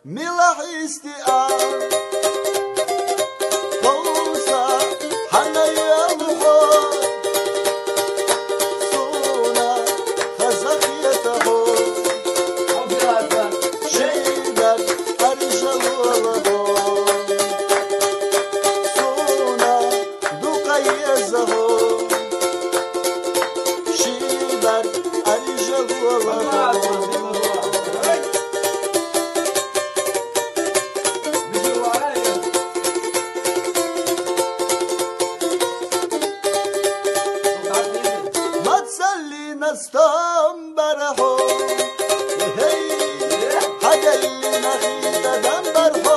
ملح استيعاب طوسة حنيا الخور صونا خزقيته شيدر أرجل والغور صونا دقيزه شيدر أرجل والغور نستم برحو هي حاجة اللي نخيدة دم برحو